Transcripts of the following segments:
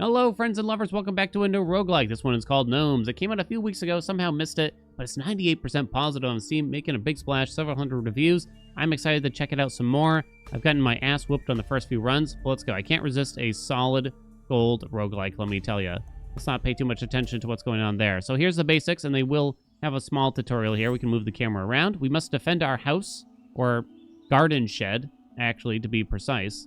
Hello, friends and lovers. Welcome back to a new roguelike. This one is called Gnomes. It came out a few weeks ago. Somehow missed it, but it's 98% positive on Steam, making a big splash, several hundred reviews. I'm excited to check it out some more. I've gotten my ass whooped on the first few runs. But let's go. I can't resist a solid gold roguelike, let me tell you. Let's not pay too much attention to what's going on there. So here's the basics, and they will have a small tutorial here. We can move the camera around. We must defend our house, or garden shed, actually, to be precise.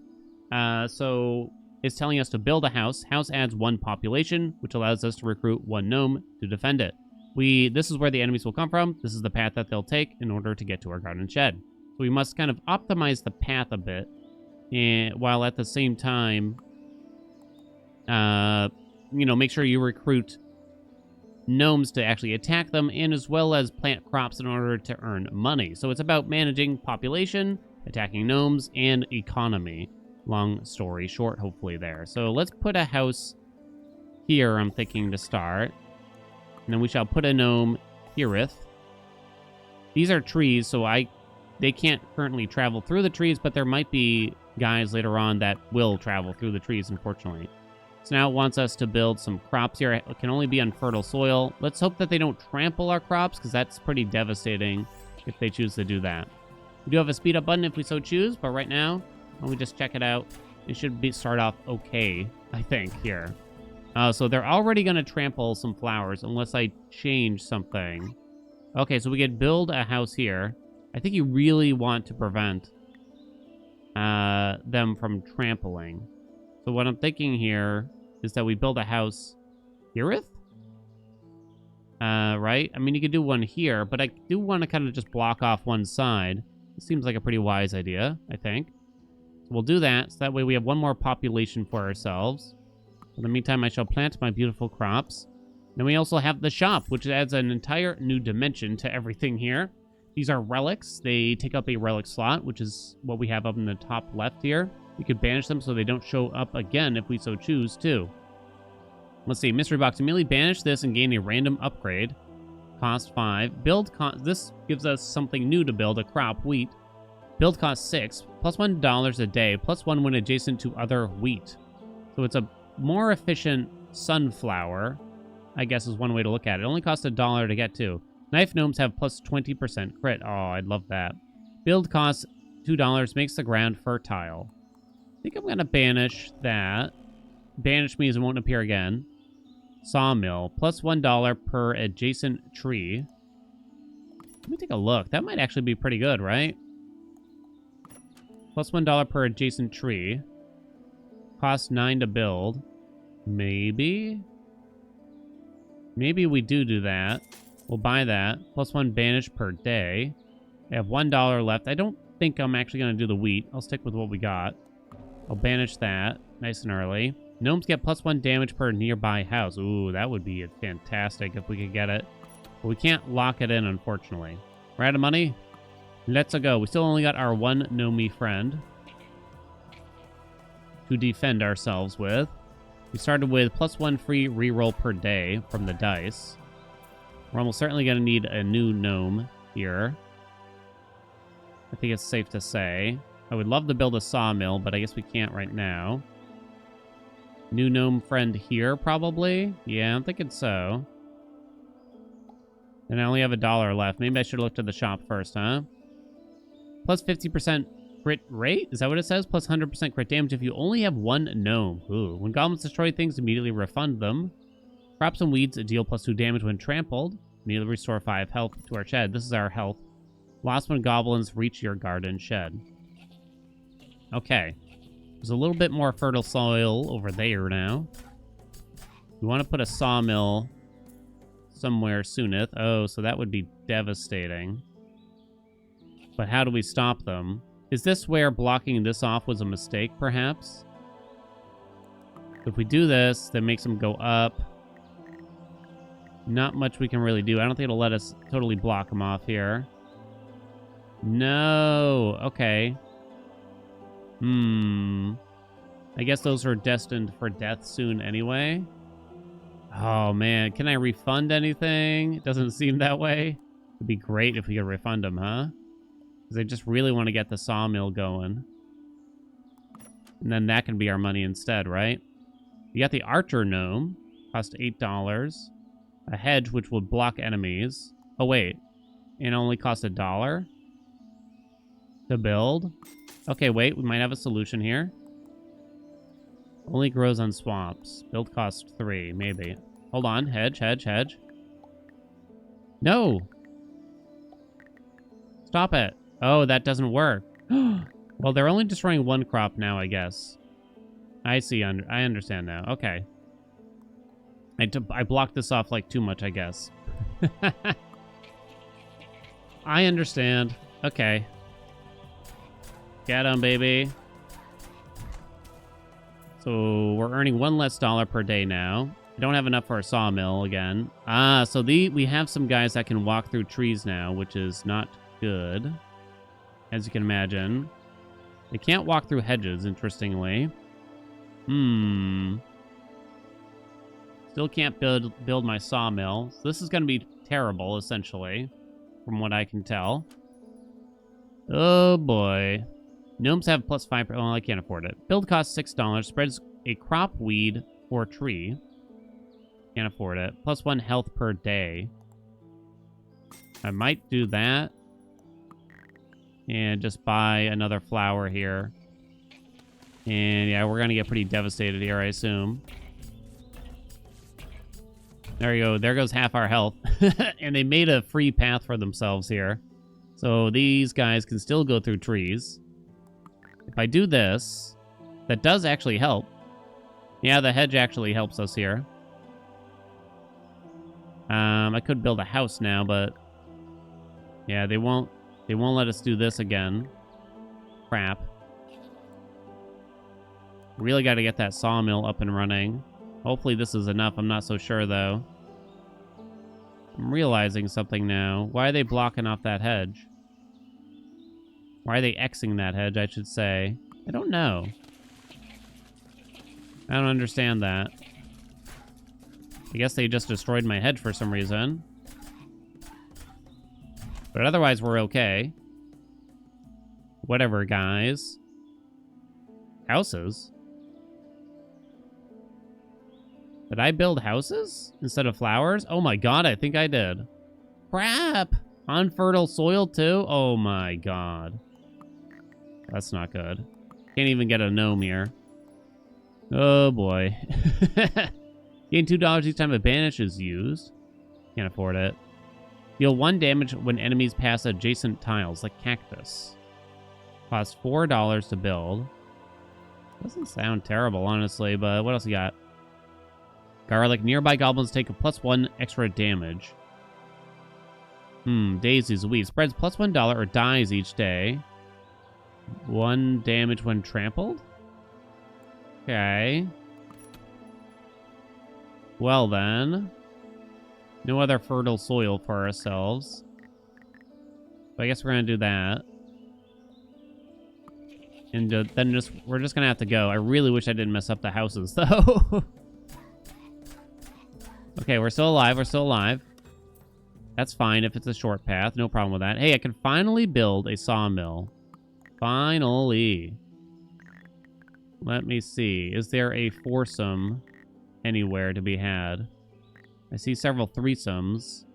So it's telling us to build a house. House adds 1 population, which allows us to recruit 1 gnome to defend it. This is where the enemies will come from. This is the path that they'll take in order to get to our garden shed. So we must kind of optimize the path a bit, while at the same time, make sure you recruit gnomes to actually attack them, and as well as plant crops in order to earn money. So it's about managing population, attacking gnomes, and economy. Long story short, hopefully there. So let's put a house here, I'm thinking, to start. And then we shall put a gnome hereth. These are trees, so they can't currently travel through the trees, but there might be guys later on that will travel through the trees, unfortunately. So now it wants us to build some crops here. It can only be on fertile soil. Let's hope that they don't trample our crops, because that's pretty devastating if they choose to do that. We do have a speed up button if we so choose, but right now, when we just check it out, it should start off okay, I think, here. So they're already going to trample some flowers unless I change something. Okay, so we could build a house here. I think you really want to prevent them from trampling. So what I'm thinking here is that we build a house hereth? Right? I mean, you could do one here, but I do want to kind of just block off one side. It seems like a pretty wise idea, I think. So we'll do that, so that way we have 1 more population for ourselves. In the meantime, I shall plant my beautiful crops. Then we also have the shop, which adds an entire new dimension to everything here. These are relics. They take up a relic slot, which is what we have up in the top left here. We could banish them so they don't show up again if we so choose to. Let's see, mystery box. Immediately banish this and gain a random upgrade. Cost 5. This gives us something new to build, a crop, wheat. Build cost 6, plus $1 a day, plus 1 when adjacent to other wheat. So it's a more efficient sunflower, I guess is one way to look at it. It only costs $1 to get to. Knife gnomes have plus 20% crit. Oh, I'd love that. Build costs $2, makes the ground fertile. I think I'm going to banish that. Banish means it won't appear again. Sawmill, plus $1 per adjacent tree. Let me take a look. That might actually be pretty good, right? Plus $1 per adjacent tree. Cost 9 to build. Maybe we do that. We'll buy that. Plus 1 banish per day. I have $1 left. I don't think I'm actually going to do the wheat. I'll stick with what we got. I'll banish that. Nice and early. Gnomes get plus 1 damage per nearby house. Ooh, that would be fantastic if we could get it. But we can't lock it in, unfortunately. We're out of money. Let's go. We still only got our 1 gnome friend to defend ourselves with. We started with plus 1 free reroll per day from the dice. We're almost certainly going to need a new gnome here. I think it's safe to say. I would love to build a sawmill, but I guess we can't right now. New gnome friend here, probably? Yeah, I'm thinking so. And I only have $1 left. Maybe I should have looked at the shop first, huh? Plus 50% crit rate? Is that what it says? Plus 100% crit damage if you only have 1 gnome. Ooh. When goblins destroy things, immediately refund them. Crops and weeds deal plus 2 damage when trampled. Immediately restore 5 health to our shed. This is our health. Lost when goblins reach your garden shed. Okay. There's a little bit more fertile soil over there now. We want to put a sawmill somewhere sooneth. Oh, so that would be devastating. But how do we stop them? Is this where blocking this off was a mistake, perhaps? If we do this, that makes them go up. Not much we can really do. I don't think it'll let us totally block them off here. No. Okay. I guess those are destined for death soon anyway. Oh, man. Can I refund anything? It doesn't seem that way. It'd be great if we could refund them, huh? Because I just really want to get the sawmill going. And then that can be our money instead, right? You got the archer gnome. Cost $8. A hedge, which would block enemies. Oh, wait. It only cost $1 to build. Okay, wait. We might have a solution here. Only grows on swamps. Build cost 3, maybe. Hold on. Hedge, hedge, hedge. No! Stop it. Oh, that doesn't work. Well, they're only destroying one crop now, I guess. I see. I understand now. Okay. I blocked this off like too much, I guess. I understand. Okay. Get 'em, baby. So we're earning $1 less per day now. We don't have enough for a sawmill again. Ah, so we have some guys that can walk through trees now, which is not good, as you can imagine. They can't walk through hedges, interestingly. Still can't build my sawmill. So this is going to be terrible, essentially, from what I can tell. Oh, boy. Gnomes have +5. Oh, I can't afford it. Build costs $6. Spreads a crop, weed, or tree. Can't afford it. +1 health per day. I might do that. And just buy another flower here. And yeah, we're going to get pretty devastated here, I assume. There you go. There goes half our health. And they made a free path for themselves here. So these guys can still go through trees. If I do this, that does actually help. Yeah, the hedge actually helps us here. I could build a house now, but yeah, they won't let us do this again. Crap. Really got to get that sawmill up and running. Hopefully this is enough. I'm not so sure, though. I'm realizing something now. Why are they blocking off that hedge? Why are they Xing that hedge, I should say? I don't know. I don't understand that. I guess they just destroyed my hedge for some reason. But otherwise, we're okay. Whatever, guys. Houses? Did I build houses instead of flowers? Oh my god, I think I did. Crap! Unfertile soil too? Oh my god. That's not good. Can't even get a gnome here. Oh boy. Gain $2 each time a banish is used. Can't afford it. Deal 1 damage when enemies pass adjacent tiles, like cactus. Costs $4 to build. Doesn't sound terrible, honestly, but what else you got? Garlic. Nearby goblins take a +1 extra damage. Daisy's weed. Spreads +$1 or dies each day. 1 damage when trampled? Okay. Well then. No other fertile soil for ourselves. So I guess we're going to do that. And then we're just going to have to go. I really wish I didn't mess up the houses, though. Okay, we're still alive. We're still alive. That's fine if it's a short path. No problem with that. Hey, I can finally build a sawmill. Finally. Let me see. Is there a foursome anywhere to be had? I see several threesomes.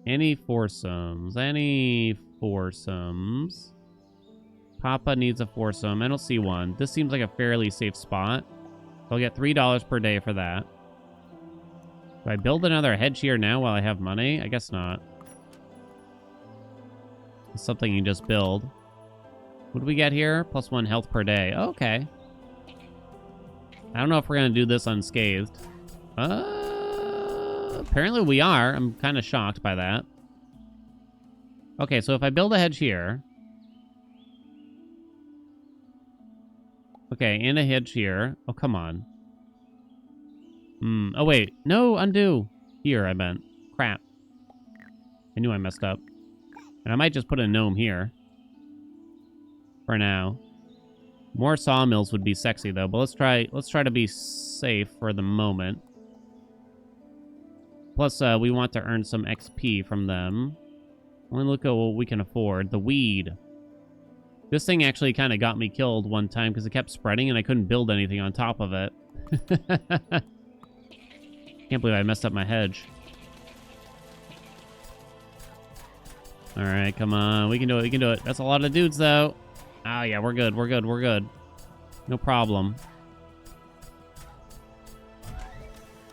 Any foursomes? Any foursomes? Papa needs a foursome. I don't see one. This seems like a fairly safe spot. I'll get $3 per day for that. Do I build another hedge here now while I have money? I guess not. It's something you just build. What do we get here? +1 health per day. Okay. I don't know if we're going to do this unscathed. Apparently we are. I'm kind of shocked by that. Okay, so if I build a hedge here. Okay, and a hedge here. Oh, come on. Oh, wait. No, undo. Here, I meant. Crap. I knew I messed up. And I might just put a gnome here. For now. More sawmills would be sexy, though. But let's try to be safe for the moment. Plus, we want to earn some XP from them. Only look at what we can afford. The weed. This thing actually kind of got me killed one time because it kept spreading and I couldn't build anything on top of it. Can't believe I messed up my hedge. All right, come on. We can do it. We can do it. That's a lot of dudes, though. Oh, yeah, we're good. We're good. We're good. No problem.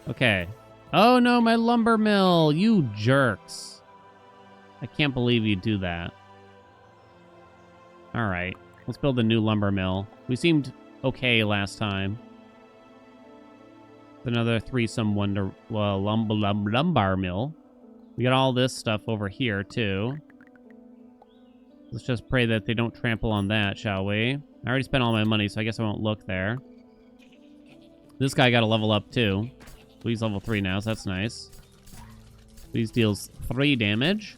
Okay. Oh, no, my lumber mill. You jerks. I can't believe you do that. All right. Let's build a new lumber mill. We seemed okay last time. Another threesome lumber mill. We got all this stuff over here, too. Let's just pray that they don't trample on that, shall we? I already spent all my money, so I guess I won't look there. This guy got to level up, too. So he's level 3 now, so that's nice. These deals 3 damage.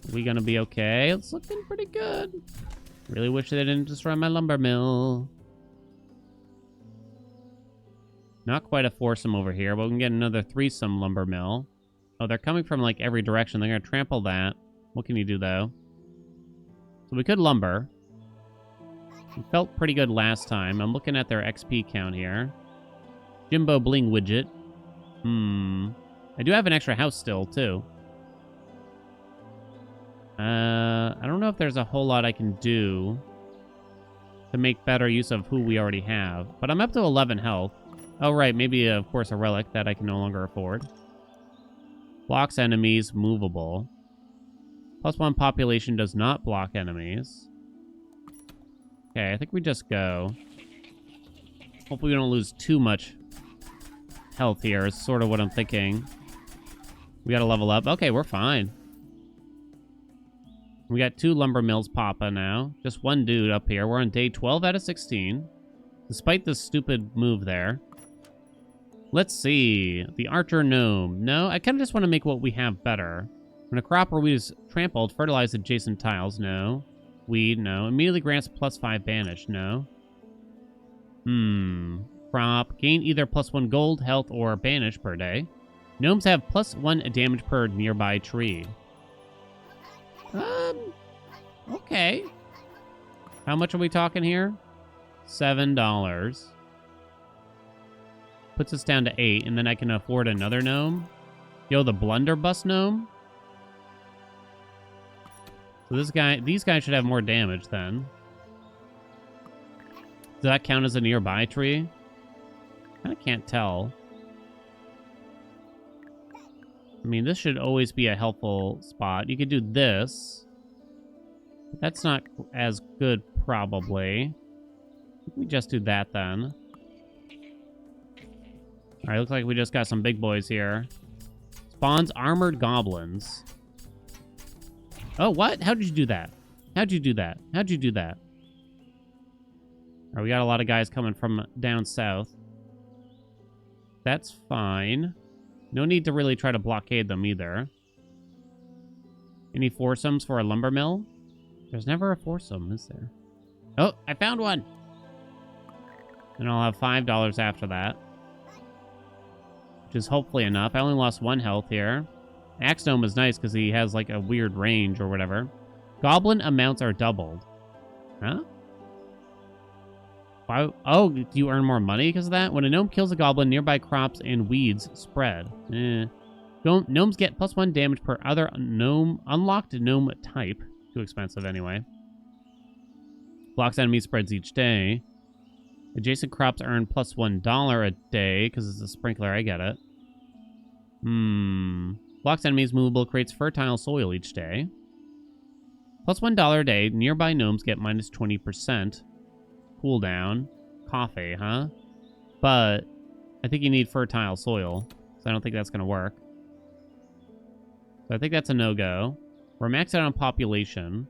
Are we gonna be okay? It's looking pretty good. Really wish they didn't destroy my lumber mill. Not quite a foursome over here, but we can get another threesome lumber mill. Oh, they're coming from, like, every direction. They're gonna trample that. What can you do, though? So we could lumber. It felt pretty good last time. I'm looking at their XP count here. Jimbo Bling Widget. I do have an extra house still, too. I don't know if there's a whole lot I can do to make better use of who we already have. But I'm up to 11 health. Oh, right. Maybe, of course, a relic that I can no longer afford. Blocks enemies, movable. +1 population does not block enemies. Okay, I think we just go. Hopefully we don't lose too much health here is sort of what I'm thinking. We gotta level up. Okay, we're fine. We got 2 lumber mills popping now. Just one dude up here. We're on day 12 out of 16. Despite this stupid move there. Let's see. The Archer Gnome. No, I kind of just want to make what we have better. When a crop or weed is trampled, fertilize adjacent tiles. No. Weed. No. Immediately grants +5 banish. No. Crop. Gain either +1 gold, health, or banish per day. Gnomes have +1 damage per nearby tree. Okay. How much are we talking here? $7. Puts us down to 8, and then I can afford another gnome. Yo, the blunderbuss gnome? So these guys should have more damage then. Does that count as a nearby tree? I can't tell. I mean, this should always be a helpful spot. You could do this. That's not as good, probably. We just do that then. All right, looks like we just got some big boys here. Spawns armored goblins. Oh, what? How'd you do that? How'd you do that? How'd you do that? All right, we got a lot of guys coming from down south. That's fine. No need to really try to blockade them either. Any foursomes for a lumber mill? There's never a foursome, is there? Oh, I found one! And I'll have $5 after that. Which is hopefully enough. I only lost 1 health here. Axe Gnome is nice because he has like a weird range or whatever. Goblin amounts are doubled. Huh? Why? Oh, do you earn more money because of that? When a gnome kills a goblin, nearby crops and weeds spread. Gnomes get +1 damage per other gnome unlocked gnome type. Too expensive anyway. Blocks enemy spreads each day. Adjacent crops earn +$1 a day because it's a sprinkler. I get it. Blocks enemies movable, creates fertile soil each day. +$1 a day. Nearby gnomes get -20%. Cooldown. Coffee, huh? But I think you need fertile soil, so I don't think that's going to work. So I think that's a no-go. We're maxed out on population.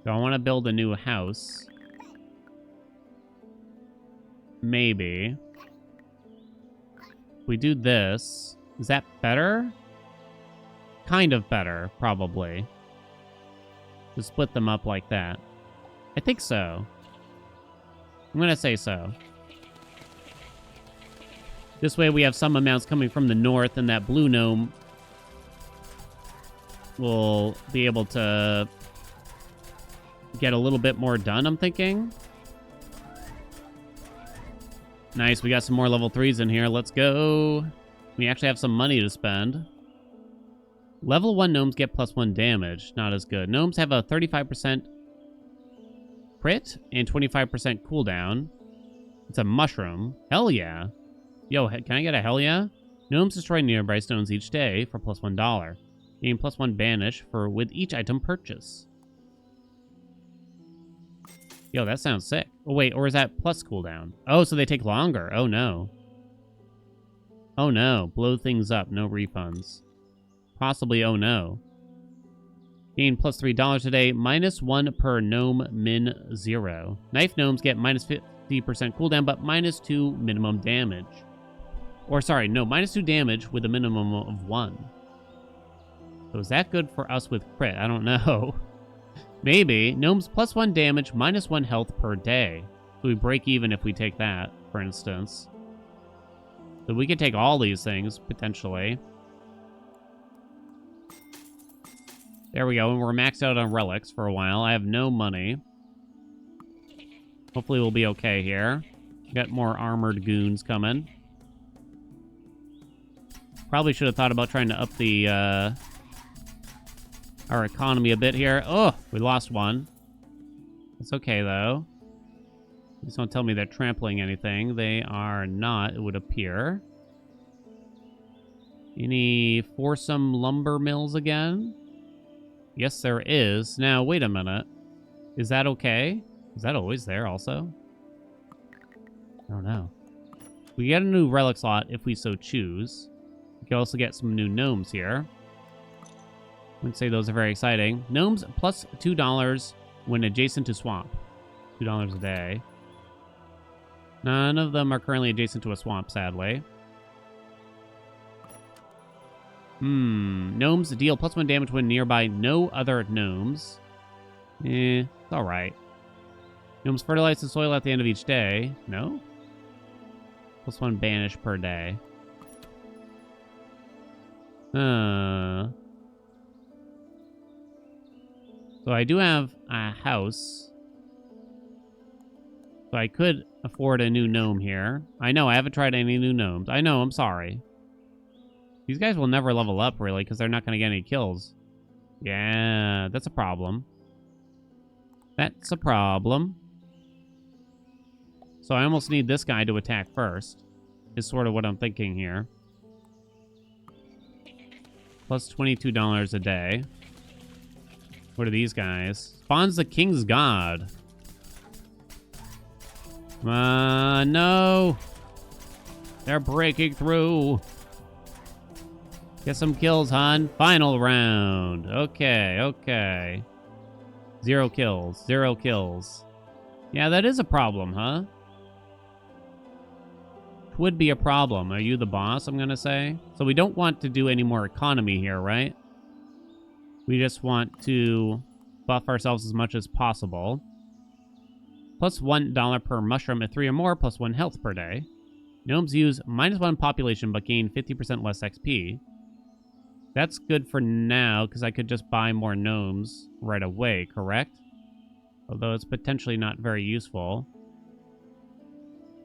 So I want to build a new house. Maybe. If we do this, is that better? Kind of better, probably. To split them up like that. I think so. I'm going to say so. This way we have some amounts coming from the north, and that blue gnome will be able to get a little bit more done, I'm thinking. Nice, we got some more level 3s in here. Let's go. We actually have some money to spend. Level 1 gnomes get +1 damage. Not as good. Gnomes have a 35% crit and 25% cooldown. It's a mushroom. Hell yeah. Yo, can I get a hell yeah? Gnomes destroy nearby stones each day for +$1. Gain +1 banish for with each item purchase. Yo, that sounds sick. Oh, wait, or is that plus cooldown? Oh, so they take longer. Oh, no. Oh, no. Blow things up. No refunds. Possibly, oh, no. Gain +$3 today. -1 per gnome, min 0. Knife gnomes get -50% cooldown, but -2 minimum damage. Or, sorry, no, -2 damage with a minimum of 1. So is that good for us with crit? I don't know. Maybe. Gnomes +1 damage, -1 health per day. So we break even if we take that, for instance. So we could take all these things, potentially. There we go, and we're maxed out on relics for a while. I have no money. Hopefully we'll be okay here. Got more armored goons coming. Probably should have thought about trying to up the, our economy a bit here. Oh, we lost one. It's okay, though. Please don't tell me they're trampling anything. They are not, it would appear. Any foursome lumber mills again? Yes, there is. Now, wait a minute. Is that okay? Is that always there, also? I don't know. We get a new relic slot if we so choose. We can also get some new gnomes here. Wouldn't say those are very exciting. Gnomes plus $2 when adjacent to swamp. $2 a day. None of them are currently adjacent to a swamp, sadly. Gnomes deal +1 damage when nearby no other gnomes. It's alright. Gnomes fertilize the soil at the end of each day. No? +1 banish per day. So I do have a house. So I could afford a new gnome here. I know, I haven't tried any new gnomes. I know, I'm sorry. These guys will never level up, really, because they're not going to get any kills. Yeah, that's a problem. That's a problem. So I almost need this guy to attack first. Is sort of what I'm thinking here. Plus $22 a day. What are these guys? Spawns the King's God. No. They're breaking through. Get some kills, hon. Final round. Okay, okay. 0 kills. 0 kills. Yeah, that is a problem, huh? Would be a problem. Are you the boss, I'm gonna say? So we don't want to do any more economy here, right? We just want to buff ourselves as much as possible. Plus $1 per mushroom at 3 or more, plus 1 health per day. Gnomes use -1 population, but gain 50% less XP. That's good for now, because I could just buy more gnomes right away, correct? Although it's potentially not very useful.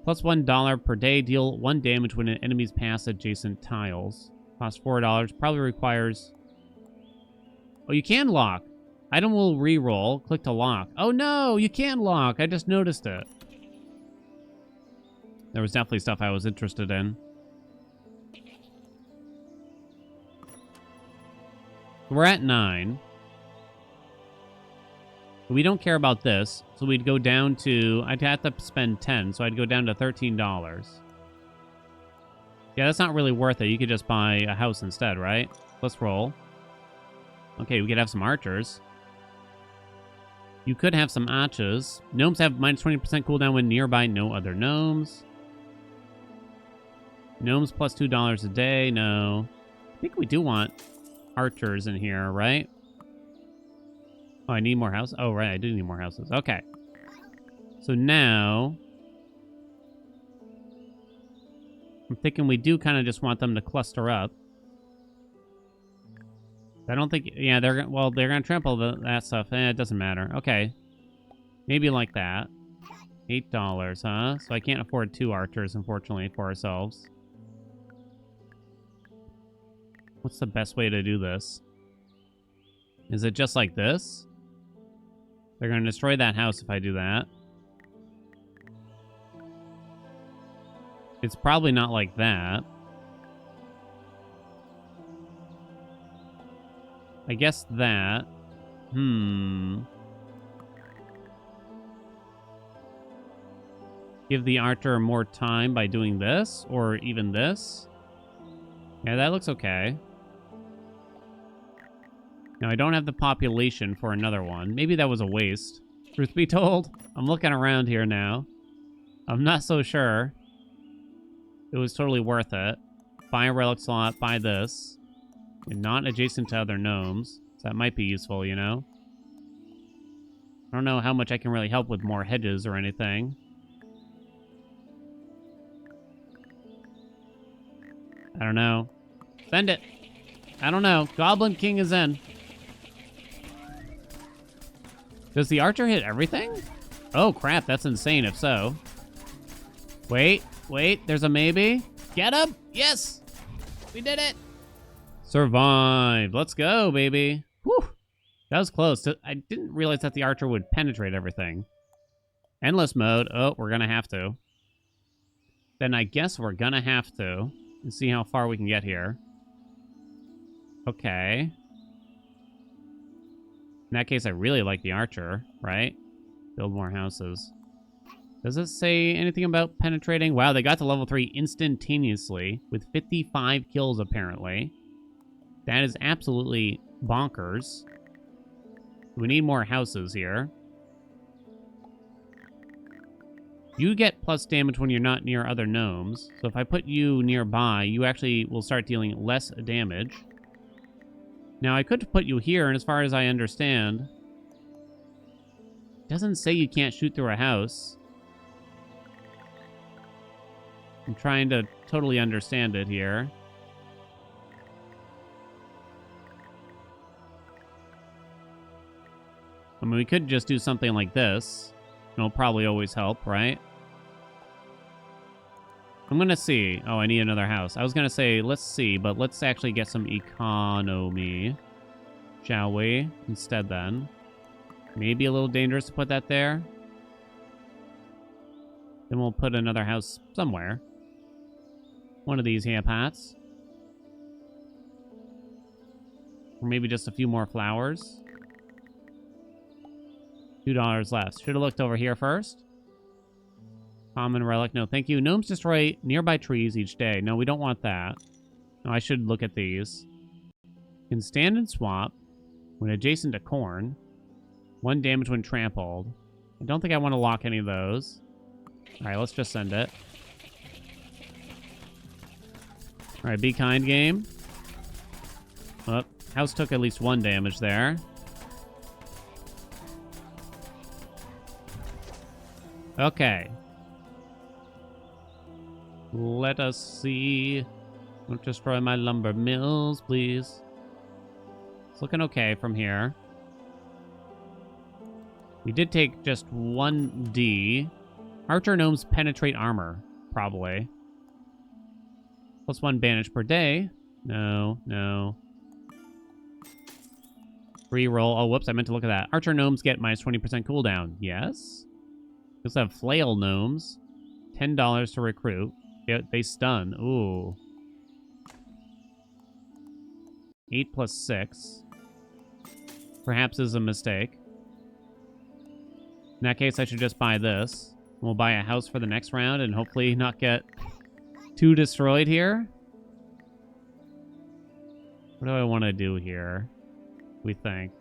Plus $1 per day, deal 1 damage when enemies pass adjacent tiles. Cost $4, probably requires... Oh, you can lock. Item will re-roll. Click to lock. Oh no, you can lock. I just noticed it. There was definitely stuff I was interested in. We're at 9. We don't care about this, so we'd go down to... I'd have to spend 10, so I'd go down to $13. Yeah, that's not really worth it. You could just buy a house instead, right? Let's roll. Okay, we could have some archers. You could have some archers. Gnomes have -20% cooldown when nearby no other gnomes. Gnomes plus $2 a day. No. I think we do want archers in here, right? Oh, I need more houses? Oh, right, I do need more houses. Okay. So now... I'm thinking we do kind of just want them to cluster up. I don't think... Yeah, they're going to trample that stuff. It doesn't matter. Okay. Maybe like that. $8, huh? So I can't afford 2 archers, unfortunately, for ourselves. What's the best way to do this? Is it just like this? They're going to destroy that house if I do that. It's probably not like that. I guess that. Give the archer more time by doing this, or even this. Yeah, that looks okay. Now, I don't have the population for another one. Maybe that was a waste. Truth be told, I'm looking around here now. I'm not so sure. It was totally worth it. Buy a relic slot, buy this. And not adjacent to other gnomes. So that might be useful, you know? I don't know how much I can really help with more hedges or anything. I don't know. Send it. I don't know. Goblin King is in. Does the archer hit everything? Oh, crap. That's insane if so. Wait. There's a maybe. Get him. Yes. We did it. Survived. Let's go, baby. Whew. That was close. I didn't realize that the archer would penetrate everything. Endless mode. Oh, we're going to have to. Then I guess we're going to have to. And see how far we can get here. Okay. In that case, I really like the archer, right? Build more houses. Does it say anything about penetrating? Wow, they got to level 3 instantaneously with 55 kills, apparently. That is absolutely bonkers. We need more houses here. You get plus damage when you're not near other gnomes. So if I put you nearby, you actually will start dealing less damage. Now, I could put you here, and as far as I understand, it doesn't say you can't shoot through a house. I'm trying to totally understand it here. I mean, we could just do something like this. It'll probably always help, right? I'm gonna see. Oh, I need another house. I was gonna say, let's see, but let's actually get some economy. Shall we? Instead, then. Maybe a little dangerous to put that there. Then we'll put another house somewhere. One of these here pots. Or maybe just a few more flowers. $2 left. Should have looked over here first. Common relic. No, thank you. Gnomes destroy nearby trees each day. No, we don't want that. No, I should look at these. Can stand and swap when adjacent to corn. 1 damage when trampled. I don't think I want to lock any of those. All right, let's just send it. All right, be kind, game. Oh, house took at least 1 damage there. Okay. Let us see. Don't destroy my lumber mills, please. It's looking okay from here. We did take just 1D. Archer gnomes penetrate armor, probably. Plus 1 bandage per day. No. Reroll. Oh, whoops, I meant to look at that. Archer gnomes get minus 20% cooldown. Yes. We also have flail gnomes. $10 to recruit. They stun. Ooh. 8 plus 6. Perhaps is a mistake. In that case, I should just buy this. We'll buy a house for the next round and hopefully not get too destroyed here. What do I want to do here? We think.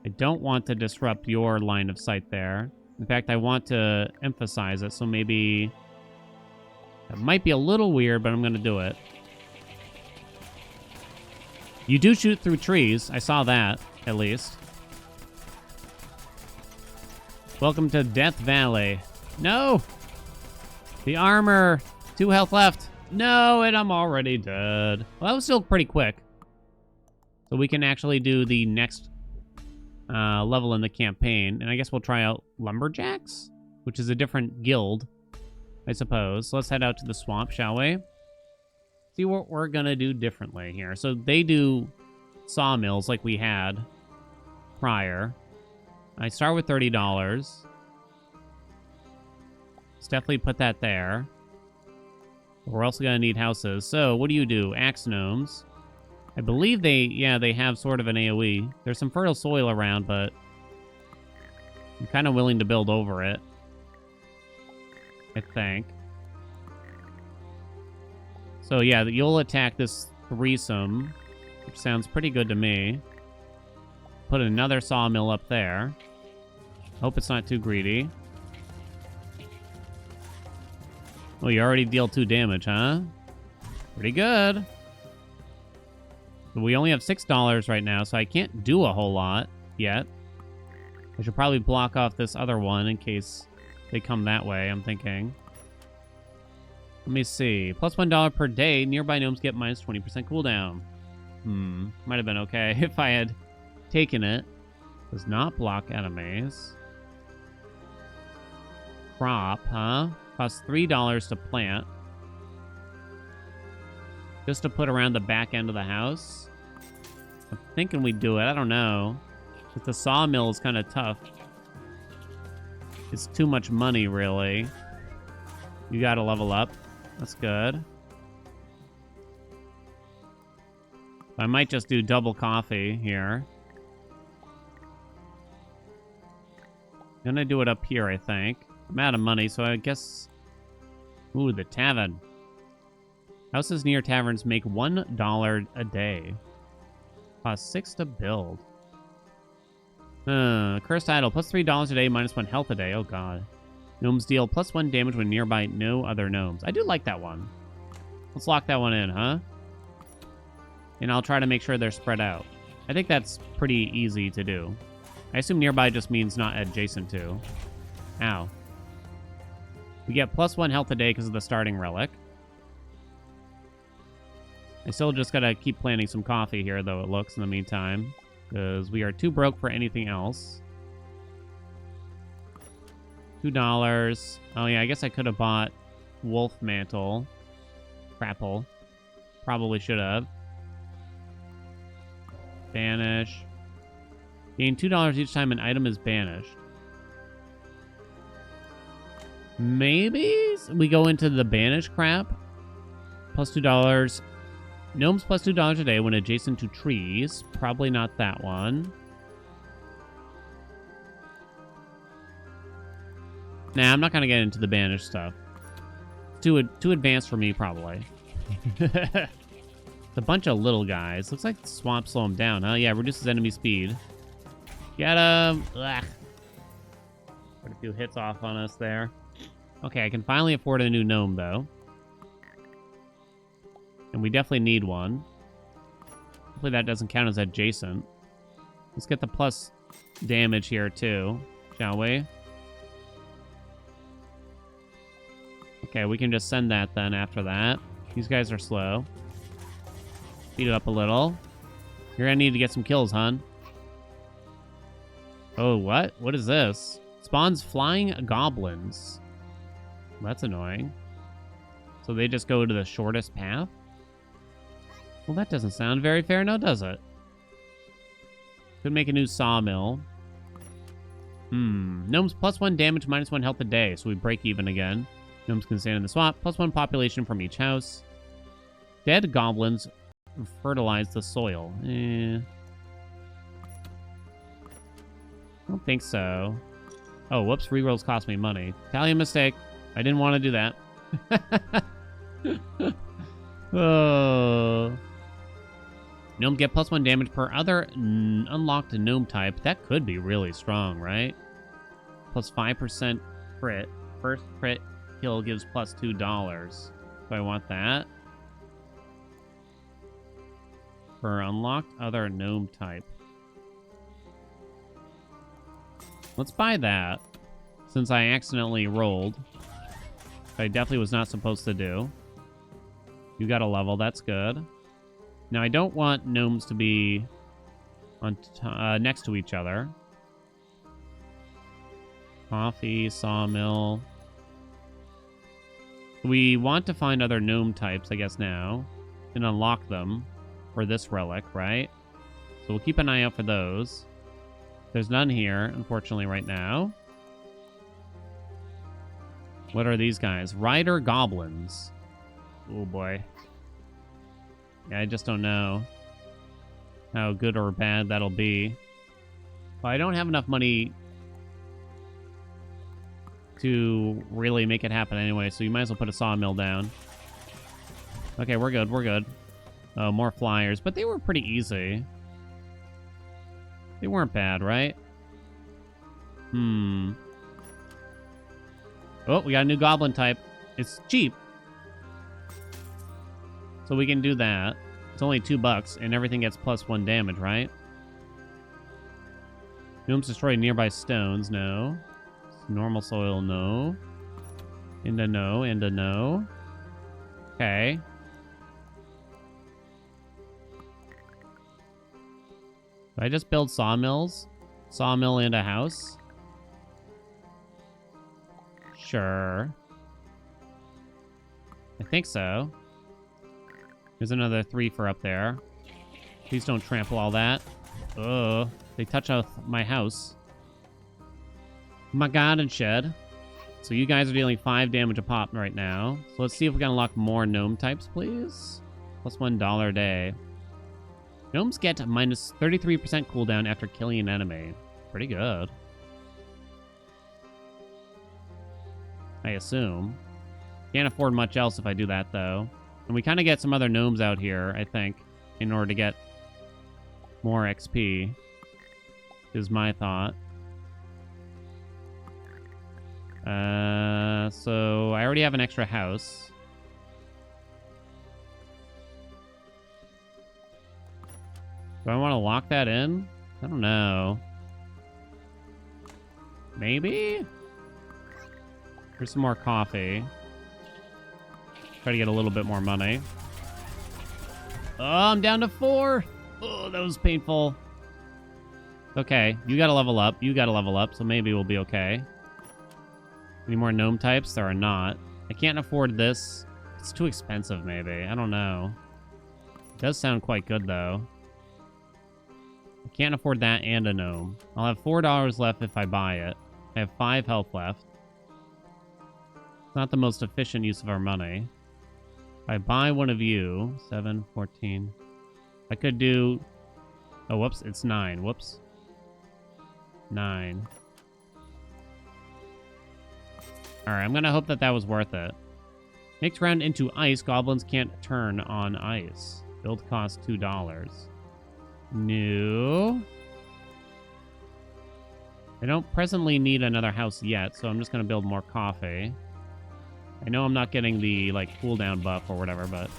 I don't want to disrupt your line of sight there. In fact, I want to emphasize it, so maybe... That might be a little weird, but I'm going to do it. You do shoot through trees. I saw that, at least. Welcome to Death Valley. No! The armor! 2 health left. No, and I'm already dead. Well, that was still pretty quick. So we can actually do the next level in the campaign. And I guess we'll try out Lumberjacks, which is a different guild, I suppose. So let's head out to the swamp, shall we? See what we're going to do differently here. So they do sawmills like we had prior. I start with $30. Let's definitely put that there. We're also going to need houses. So what do? Axe gnomes. I believe they have sort of an AoE. There's some fertile soil around, but I'm kind of willing to build over it, I think. So yeah, you'll attack this threesome, which sounds pretty good to me. Put another sawmill up there. Hope it's not too greedy. Oh, you already deal 2 damage, huh? Pretty good. But we only have $6 right now, so I can't do a whole lot yet. I should probably block off this other one in case they come that way, I'm thinking. Let me see. Plus $1 per day. Nearby gnomes get minus 20% cooldown. Might have been okay if I had taken it. Does not block enemies. Crop, huh? Costs $3 to plant. Just to put around the back end of the house. I'm thinking we do it. I don't know. But the sawmill is kind of tough. It's too much money, really. You gotta level up. That's good. I might just do double coffee here. Gonna do it up here, I think. I'm out of money, so I guess... Ooh, the tavern. Houses near taverns make $1 a day. Cost 6 to build. Cursed idol. Plus $3 a day, minus 1 health a day. Oh, God. Gnomes deal plus 1 damage when nearby no other gnomes. I do like that one. Let's lock that one in, huh? And I'll try to make sure they're spread out. I think that's pretty easy to do. I assume nearby just means not adjacent to. Ow. We get plus 1 health a day because of the starting relic. I still just gotta keep planting some coffee here, though, it looks, in the meantime. Because we are too broke for anything else. $2. Oh, yeah, I guess I could have bought Wolf Mantle. Crapple. Probably should have. Banish. Gain $2 each time an item is banished. Maybe we go into the banish crap. Plus $2. Gnomes plus $2 a day when adjacent to trees. Probably not that one. Nah, I'm not going to get into the banish stuff. Too advanced for me, probably. It's a bunch of little guys. Looks like the swamp slow them down, huh? Yeah, reduces enemy speed. Get him! Ugh. Quite a few hits off on us there. Okay, I can finally afford a new gnome, though. And we definitely need one. Hopefully that doesn't count as adjacent. Let's get the plus damage here, too. Shall we? Okay, we can just send that then after that. These guys are slow. Speed it up a little. You're gonna need to get some kills, hon. Oh, what? What is this? Spawns flying goblins. That's annoying. So they just go to the shortest path? Well, that doesn't sound very fair now, does it? Could make a new sawmill. Gnomes plus 1 damage, minus 1 health a day, so we break even again. Gnomes can stand in the swamp, plus 1 population from each house. Dead goblins fertilize the soil. I don't think so. Oh, whoops, rerolls cost me money. Italian mistake. I didn't want to do that. Oh. Gnome get plus 1 damage per other unlocked gnome type. That could be really strong, right? Plus 5% crit. First crit kill gives plus $2. Do I want that? For unlocked other gnome type. Let's buy that. Since I accidentally rolled. I definitely was not supposed to do. You got a level, that's good. Now, I don't want gnomes to be on next to each other. Coffee, sawmill. We want to find other gnome types, I guess, now, and unlock them for this relic, right? So we'll keep an eye out for those. There's none here, unfortunately, right now. What are these guys? Rider goblins. Oh, boy. Yeah, I just don't know how good or bad that'll be. Well, I don't have enough money to really make it happen anyway, so you might as well put a sawmill down. Okay, we're good, we're good. Oh, more flyers, but they were pretty easy. They weren't bad, right? Oh, we got a new goblin type. It's cheap. So we can do that. It's only $2, and everything gets +1 damage, right? Gnomes destroy nearby stones, no. Normal soil, no. And a no, and a no. Okay. Do I just build sawmills? Sawmill and a house? Sure. I think so. There's another 3 for up there. Please don't trample all that. Ugh. They touch out my house. My garden shed. So you guys are dealing 5 damage a pop right now. So let's see if we can unlock more gnome types, please. +$1 a day. Gnomes get minus 33% cooldown after killing an enemy. Pretty good. I assume. Can't afford much else if I do that, though. And we kind of get some other gnomes out here, I think, in order to get more XP, is my thought. So I already have an extra house. Do I want to lock that in? I don't know. Maybe? Here's some more coffee. Try to get a little bit more money. Oh, I'm down to 4. Oh, that was painful. Okay, you gotta level up. You gotta level up, so maybe we'll be okay. Any more gnome types? There are not. I can't afford this. It's too expensive, maybe. I don't know. It does sound quite good, though. I can't afford that and a gnome. I'll have $4 left if I buy it. I have 5 health left. It's not the most efficient use of our money. If I buy one of you, 7, 14. I could do... Oh, whoops, it's 9. Whoops. 9. Alright, I'm gonna hope that that was worth it. Next round into ice, goblins can't turn on ice. Build cost $2. No. I don't presently need another house yet, so I'm just gonna build more coffee. I know I'm not getting the, like, cooldown buff or whatever, but...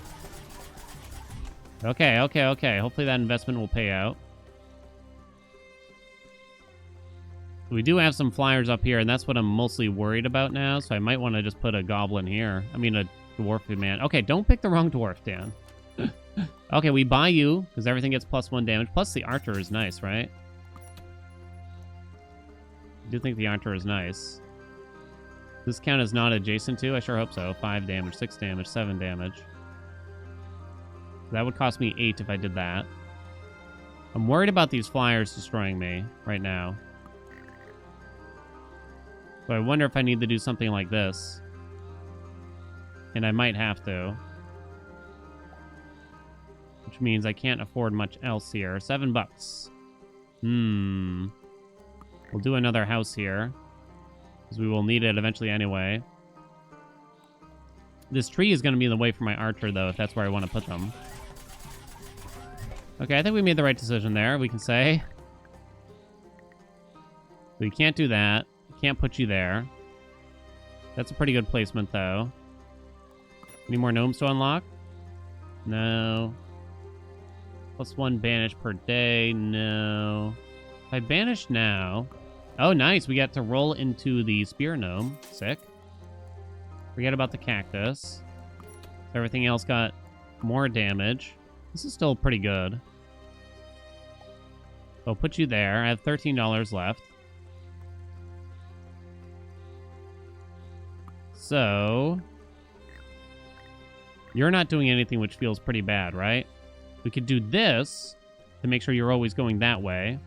Okay. Hopefully that investment will pay out. We do have some flyers up here, and that's what I'm mostly worried about now, so I might want to just put a goblin here. I mean, a dwarf man. Okay, don't pick the wrong dwarf, Dan. Okay, we buy you, because everything gets +1 damage. Plus, the archer is nice, right? I do think the archer is nice. This count is not adjacent to? I sure hope so. 5 damage, 6 damage, 7 damage. That would cost me 8 if I did that. I'm worried about these flyers destroying me right now. So I wonder if I need to do something like this. And I might have to. Which means I can't afford much else here. $7. We'll do another house here. Because we will need it eventually anyway. This tree is going to be in the way for my archer, though, if that's where I want to put them. Okay, I think we made the right decision there, we can say. We can't do that. Can't put you there. That's a pretty good placement, though. Any more gnomes to unlock? No. +1 banish per day. No. If I banish now... Oh, nice. We got to roll into the spear gnome. Sick. Forget about the cactus. Everything else got more damage. This is still pretty good. I'll put you there. I have $13 left. So, you're not doing anything, which feels pretty bad, right? We could do this to make sure you're always going that way.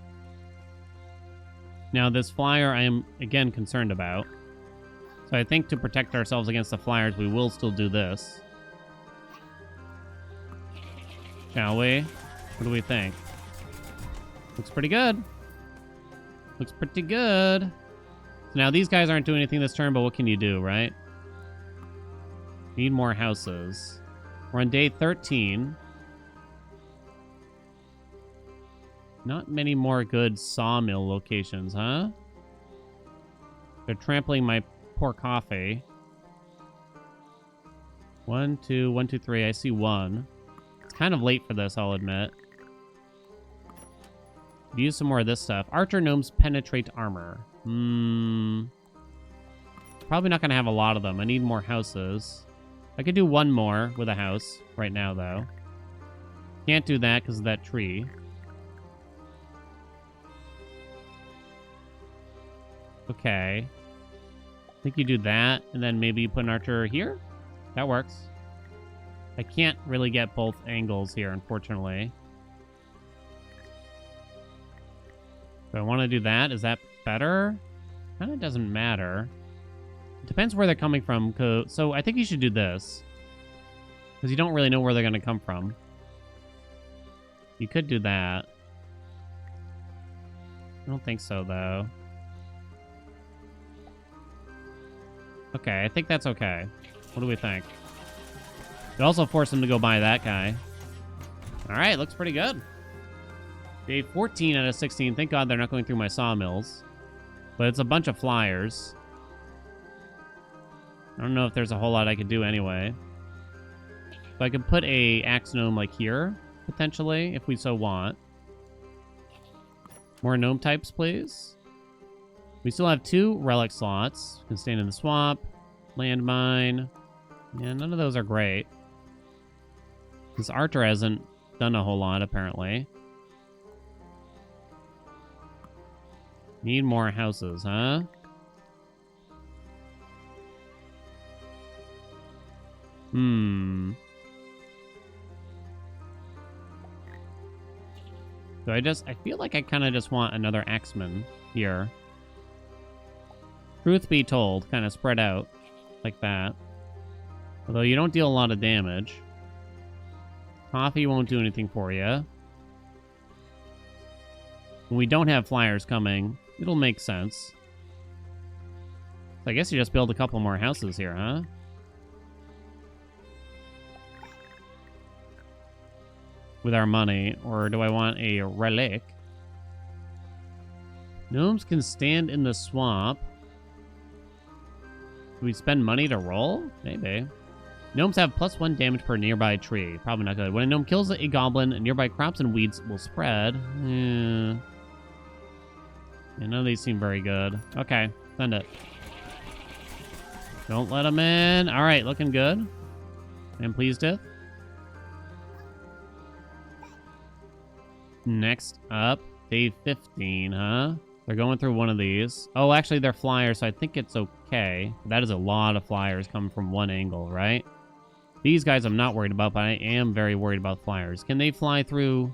Now, this flyer I am, again, concerned about. So I think to protect ourselves against the flyers, we will still do this. Shall we? What do we think? Looks pretty good. Looks pretty good. So now these guys aren't doing anything this turn, but what can you do, right? Need more houses. We're on day 13. Not many more good sawmill locations, huh? They're trampling my poor coffee. 1, 2, 1, 2, 3. I see one. It's kind of late for this, I'll admit. Use some more of this stuff. Archer gnomes penetrate armor. Probably not going to have a lot of them. I need more houses. I could do one more with a house right now, though. Can't do that because of that tree. Okay. I think you do that, and then maybe you put an archer here? That works. I can't really get both angles here, unfortunately. Do I want to do that? Is that better? Kind of doesn't matter. It depends where they're coming from. So I think you should do this. Because you don't really know where they're going to come from. You could do that. I don't think so, though. Okay, I think that's okay. What do we think? It also forced him to go buy that guy. All right, looks pretty good. Day 14 out of 16. Thank God they're not going through my sawmills. But it's a bunch of flyers. I don't know if there's a whole lot I could do anyway. So I could put a axe gnome like here, potentially, if we so want. More gnome types, please. We still have 2 relic slots. Can stand in the swamp. Landmine. Yeah, none of those are great. This archer hasn't done a whole lot, apparently. Need more houses, huh? So I feel like I kind of just want another axeman here. Truth be told, kind of spread out like that. Although you don't deal a lot of damage. Coffee won't do anything for you. When we don't have flyers coming, it'll make sense. So I guess you just build a couple more houses here, huh? With our money. Or do I want a relic? Gnomes can stand in the swamp. Do we spend money to roll? Maybe. Gnomes have +1 damage per nearby tree. Probably not good. When a gnome kills a goblin, nearby crops and weeds will spread. Yeah, none of these seem very good. Okay, send it. Don't let them in. All right, looking good. I'm pleased with. Next up, day 15, huh? They're going through one of these. Oh, actually, they're flyers, so I think it's okay. That is a lot of flyers coming from one angle, right? These guys I'm not worried about, but I am very worried about flyers. Can they fly through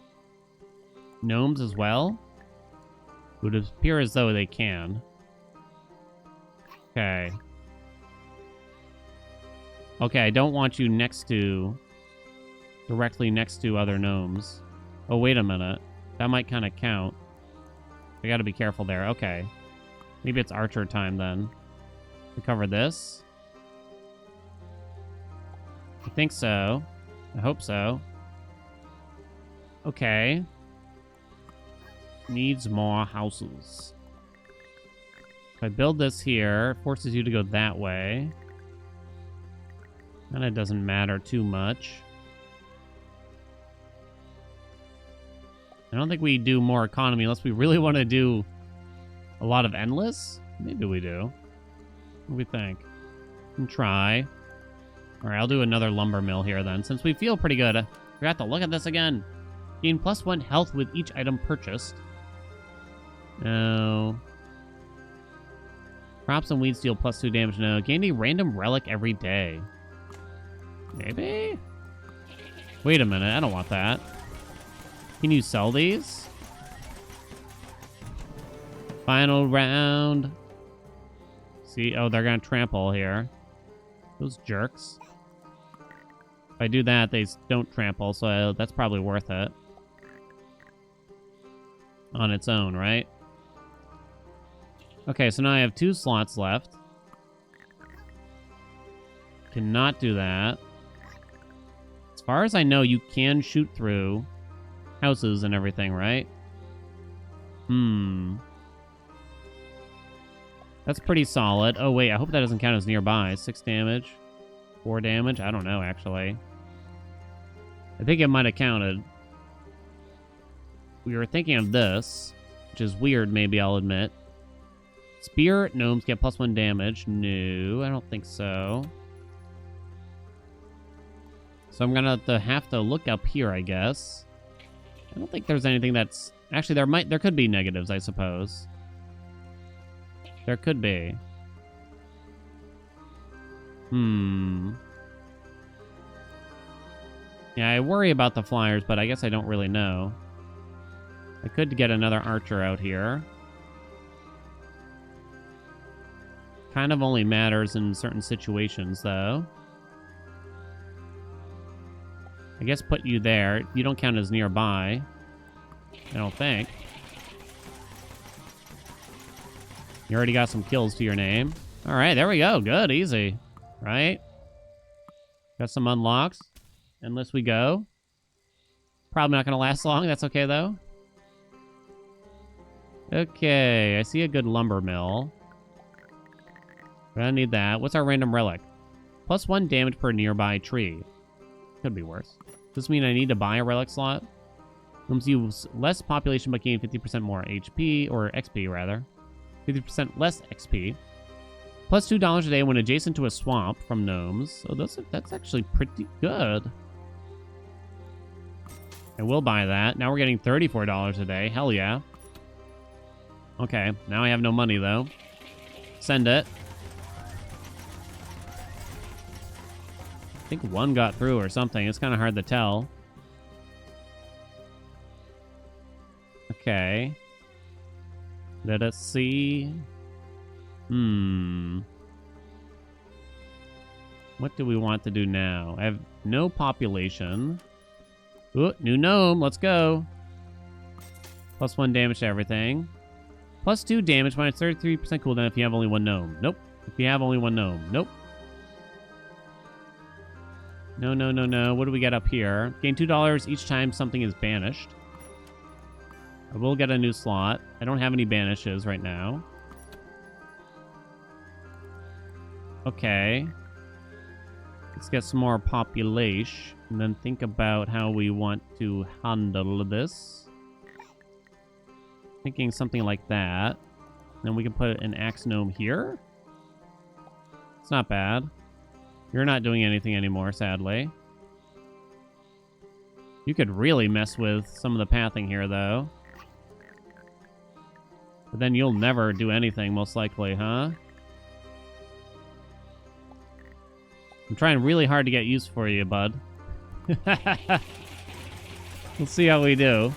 gnomes as well? It would appear as though they can. Okay. Okay, I don't want you directly next to other gnomes. Oh, wait a minute. That might kind of count. I gotta be careful there. Okay. Maybe it's archer time then. We cover this. I think so. I hope so. Okay. Needs more houses. If I build this here, it forces you to go that way. And it doesn't matter too much. I don't think we do more economy unless we really want to do a lot of endless. Maybe we do. What do we think? We can try. All right, I'll do another lumber mill here then, since we feel pretty good. I forgot to look at this again. Gain +1 health with each item purchased. No. Crops and weeds deal +2 damage. No. Gain a random relic every day. Maybe? Wait a minute. I don't want that. Can you sell these? Final round. See? Oh, they're going to trample here. Those jerks. If I do that, they don't trample, so that's probably worth it. On its own, right? Okay, so now I have 2 slots left. Cannot do that. As far as I know, you can shoot through houses and everything, right? That's pretty solid. Oh, wait, I hope that doesn't count as nearby. 6 damage. 4 damage? I don't know, actually. I think it might have counted. We were thinking of this, which is weird, maybe I'll admit. Spear gnomes get +1 damage. No, I don't think so. So I'm gonna have to look up here, I guess. I don't think there's anything that's... Actually, there could be negatives, I suppose. There could be. Yeah, I worry about the flyers, but I guess I don't really know. I could get another archer out here. Kind of only matters in certain situations, though. I guess put you there. You don't count as nearby. I don't think. You already got some kills to your name. All right, there we go. Good, easy. Right? Got some unlocks. Endless we go. Probably not going to last long. That's okay, though. Okay, I see a good lumber mill. We're gonna need that. What's our random relic? +1 damage per nearby tree. Could be worse. Does this mean I need to buy a relic slot? Gnomes use less population but gain 50% more HP, or XP rather. 50% less XP. +$2 a day when adjacent to a swamp from gnomes. So that's actually pretty good. I will buy that. Now we're getting $34 a day. Hell yeah. Okay, now I have no money though. Send it. I think one got through or something. It's kind of hard to tell. Okay. Let us see. What do we want to do now? I have no population. Ooh, new gnome. Let's go. +1 damage to everything. +2 damage when it's 33% cooldown if you have only 1 gnome. Nope. If you have only 1 gnome. Nope. No, no, no, no. What do we get up here? Gain $2 each time something is banished. I will get a new slot. I don't have any banishes right now. Okay. Let's get some more population and then think about how we want to handle this. Thinking something like that. Then we can put an axe gnome here. It's not bad. You're not doing anything anymore, sadly. You could really mess with some of the pathing here, though. But then you'll never do anything, most likely, huh? I'm trying really hard to get use for you, bud. We'll see how we do.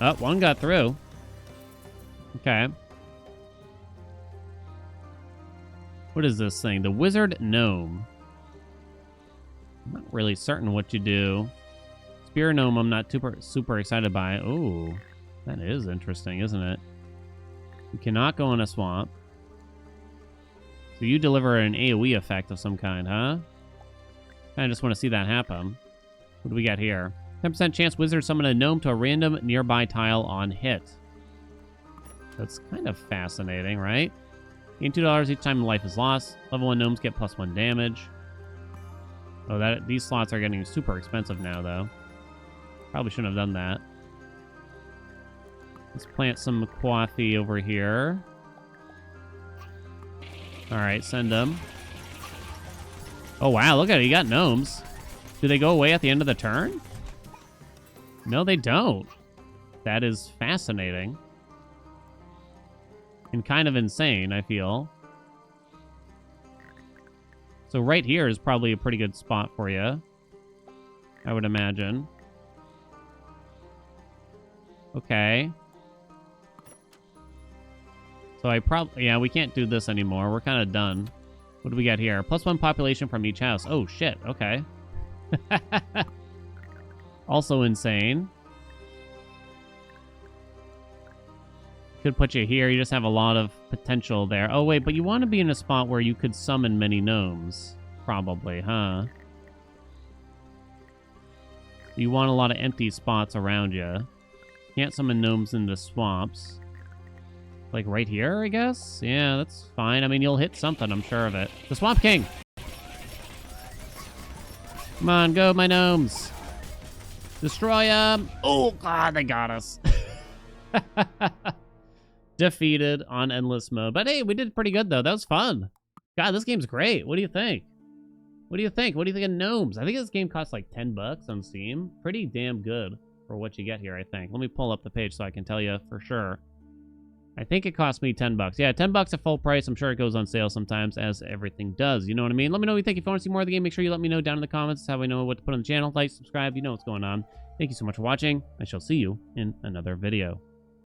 Oh, one got through. Okay. What is this thing? The Wizard Gnome. I'm not really certain what you do. Spear Gnome I'm not super excited by. Ooh, that is interesting, isn't it? You cannot go in a swamp. So you deliver an AoE effect of some kind, huh? I just want to see that happen. What do we got here? 10% chance wizard summon a gnome to a random nearby tile on hit. That's kind of fascinating, right? Gain $2 each time life is lost. Level 1 gnomes get +1 damage. Oh, these slots are getting super expensive now, though. Probably shouldn't have done that. Let's plant some coffee over here. Alright, send them. Oh, wow, look at it. You got gnomes. Do they go away at the end of the turn? No, they don't. That is fascinating. And kind of insane, I feel. So right here is probably a pretty good spot for you, I would imagine. Okay. So yeah, we can't do this anymore. We're kind of done. What do we got here? +1 population from each house. Oh, shit. Okay. Also insane. Could put you here. You just have a lot of potential there. Oh, wait, but you want to be in a spot where you could summon many gnomes. Probably, huh? So you want a lot of empty spots around you. Can't summon gnomes in the swamps. Like right here, I guess? Yeah, that's fine. I mean, you'll hit something, I'm sure of it. The Swamp King! Come on, go, my gnomes! Destroy them! Oh, God, they got us. Defeated on endless mode. But hey, we did pretty good, though. That was fun. God, this game's great. What do you think? What do you think? What do you think of gnomes? I think this game costs like $10 on Steam. Pretty damn good for what you get here, I think. Let me pull up the page so I can tell you for sure. I think it cost me $10. Yeah, $10 at full price. I'm sure it goes on sale sometimes, as everything does. You know what I mean? Let me know what you think. If you want to see more of the game, make sure you let me know down in the comments. That's how I know what to put on the channel. Like, subscribe. You know what's going on. Thank you so much for watching. I shall see you in another video.